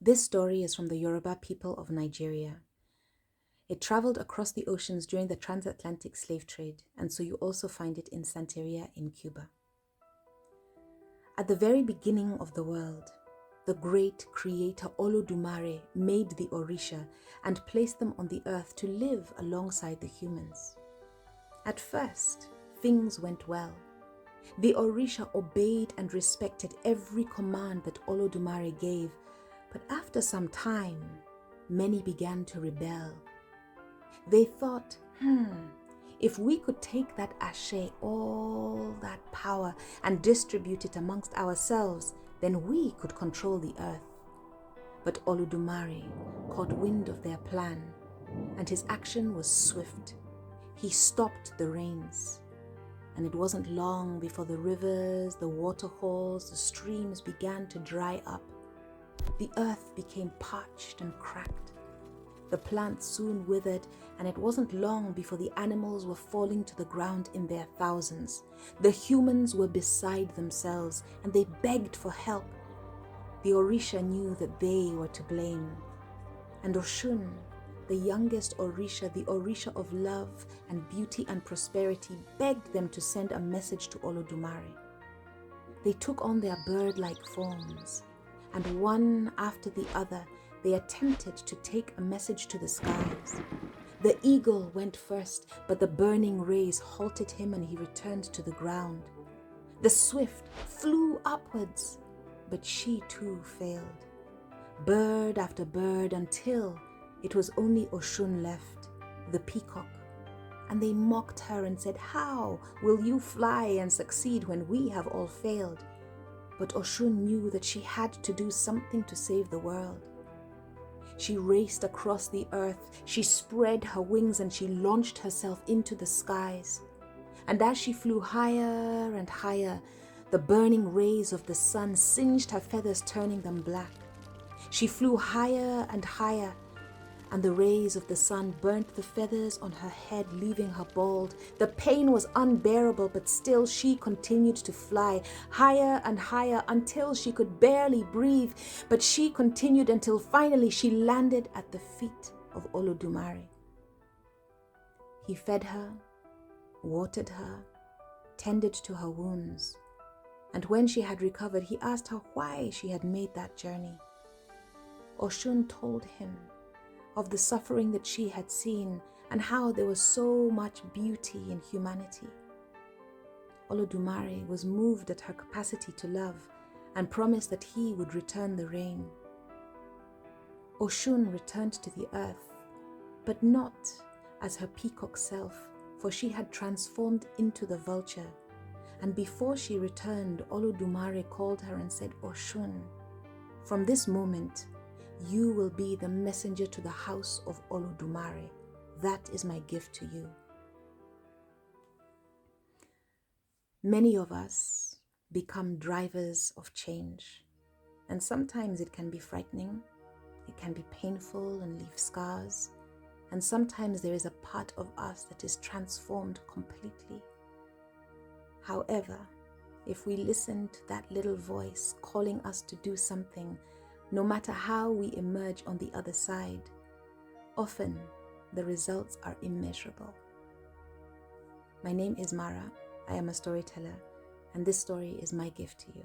This story is from the Yoruba people of Nigeria. It traveled across the oceans during the transatlantic slave trade, and so you also find it in Santeria in Cuba. At the very beginning of the world, the great creator Olodumare made the orisha and placed them on the earth to live alongside the humans. At first, things went well. The orisha obeyed and respected every command that Olodumare gave, but after some time, many began to rebel. They thought, if we could take that Ashe, all that power, and distribute it amongst ourselves, then we could control the earth. But Olodumare caught wind of their plan, and his action was swift. He stopped the rains, and it wasn't long before the rivers, the waterholes, the streams began to dry up. The earth became parched and cracked. The plants soon withered, and it wasn't long before the animals were falling to the ground in their thousands. The humans were beside themselves, and they begged for help. The orisha knew that they were to blame. And Oshun, the youngest orisha, the orisha of love and beauty and prosperity, begged them to send a message to Olodumare. They took on their bird-like forms, and one after the other, they attempted to take a message to the skies. The eagle went first, but the burning rays halted him and he returned to the ground. The swift flew upwards, but she too failed. Bird after bird, until it was only Oshun left, the peacock. And they mocked her and said, "How will you fly and succeed when we have all failed?" But Oshun knew that she had to do something to save the world. She raced across the earth, she spread her wings, and she launched herself into the skies. And as she flew higher and higher, the burning rays of the sun singed her feathers, turning them black. She flew higher and higher, and the rays of the sun burnt the feathers on her head, leaving her bald. The pain was unbearable, but still she continued to fly higher and higher until she could barely breathe. But she continued until finally she landed at the feet of Olodumare. He fed her, watered her, tended to her wounds, and when she had recovered, he asked her why she had made that journey. Oshun told him of the suffering that she had seen and how there was so much beauty in humanity. Olodumare was moved at her capacity to love and promised that he would return the rain. Oshun returned to the earth, but not as her peacock self, for she had transformed into the vulture. And before she returned, Olodumare called her and said, "Oshun, from this moment, you will be the messenger to the house of Olodumare. That is my gift to you." Many of us become drivers of change, and sometimes it can be frightening, it can be painful and leave scars, and sometimes there is a part of us that is transformed completely. However, if we listen to that little voice calling us to do something, no matter how we emerge on the other side, often the results are immeasurable. My name is Mara. I am a storyteller, and this story is my gift to you.